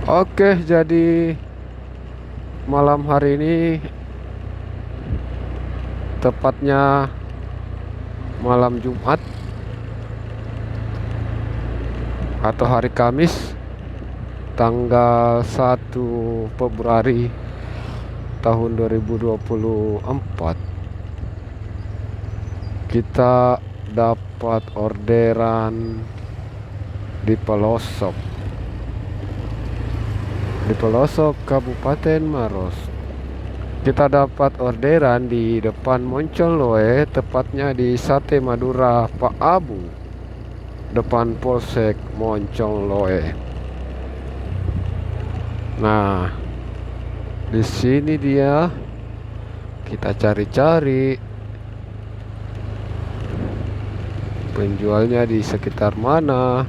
Oke, jadi malam hari ini, tepatnya malam Jumat atau hari Kamis, tanggal 1 Februari tahun 2024, kita dapat orderan di pelosok Kabupaten Maros. Kita dapat orderan di depan Moncolloe, tepatnya di Sate Madura Pak Abu, depan Polsek Moncolloe. Nah, di sini dia. Kita cari-cari penjualnya di sekitar mana.